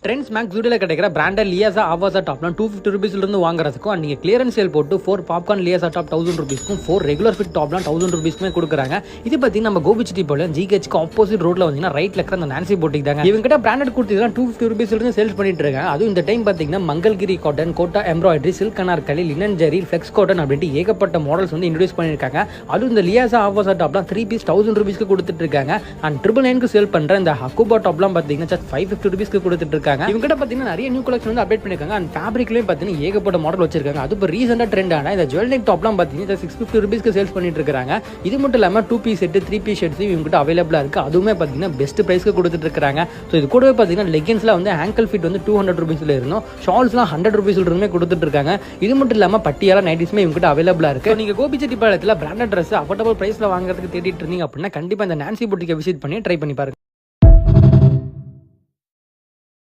Trends maths ஜூடியில் கிடைக்கிற branded லியாசா ஆவாசா டாப்லாம் 250 ரூபீஸ்லேருந்து வாங்குறதுக்கும் நீங்கள் கிளியரன்ஸ் சேல் போட்டு 4 பாப்கார்ன் லியாசா டாப் 1000 ரூபீஸ்க்கும் 4 ரெகுலர் ஃபிட் டாப்லாம் 1000 ரூபீஸ்க்குமே கொடுக்குறாங்க. இது பார்த்தீங்கன்னா நம்ம கோபிச்செட்டிப்பாளையம் ஜிஹெச்க்கு ஆப்போசிட் ரோட்டில் வந்தீங்கன்னா ரைட்ல இருக்கிற அந்த நான்சி போட்டிக் தாங்க. இவங்ககிட்ட பிராண்டட் கொடுத்தீங்கன்னா 250 ரூபீஸ்லேருந்து சேல்ஸ் பண்ணிட்டு இருக்காங்க. அதுவும் இந்த டைம் பார்த்தீங்கன்னா Mangalagiri cotton, Kota embroidery, silk Anarkali, linen zari, flex cotton அப்படின்ட்டு ஏகப்பட்ட மாடல்ஸ் வந்து இன்ட்ரோடியூஸ் பண்ணியிருக்காங்க. அதுவும் இந்த லியாசா ஆவாசா டாப்லாம் 3 பீஸ் 1000 ரூபீஸ்க்கு கொடுத்துட்டு இருக்காங்க. அண்ட் 999 சேல் பண்ணுற இந்த ஹக்குபா டாப்லாம் பார்த்தீங்கன்னா ஜஸ்ட் 550 ரூபீஸ்க்கு கொடுத்துட்டு இருக்காங்க. இவங்ககிட்ட பார்த்தீங்கன்னா நிறைய நியூ கலெக்ஷன் வந்து அப்டேட் பண்ணிருக்காங்க. அண்ட் ஃபேப்ரிக்லயும் பார்த்தீங்கன்னா ஏகப்பட்ட மாடல் வச்சிருக்காங்க. அது இப்போ ரீசெண்டாக ட்ரெண்டான இந்த ஜுவல் நெக் டாப்லாம் பார்த்தீங்கன்னா 650 ரூபீஸ்க்கு சேல்ஸ் பண்ணிட்டு இருக்காங்க. இது மட்டும் இல்லாமல் 2 பீஸ் செட் 3 பீஸ் ஷர்ட்ஸ் இவங்ககிட்ட அவைலபிளாக இருக்கு. அதுவுமே பார்த்தீங்கன்னா பெஸ்ட் ப்ரைஸ்க்கு கொடுத்துட்டு இருக்காங்க. ஸோ இது கூடவே பார்த்தீங்கன்னா லெகின்ஸ்லாம் வந்து ஆங்கிள் ஃபிட் வந்து 200 ரூபீஸ்ல இருந்தோம், ஷால்ஸ்லாம் 100 ரூபீஸ்ல இருந்துமே கொடுத்துட்டு இருக்காங்க. இது மட்டும் இல்லாமல் பட்டியாலா நைட்டிஸ்மே இவங்ககிட்ட அவைலபிளாக இருக்கு. நீங்க கோபிச்செட்டிப்பாளையத்தில் பிராண்டட் ட்ரெஸ் அஃபோர்டபுள் பிரைஸ்ல வாங்குறதுக்கு தேடிட்டு இருந்தீங்க அப்படின்னா கண்டிப்பா இந்த நான்சி போட்டிக்கை விசிட் பண்ணி ட்ரை பண்ணி பாருங்க.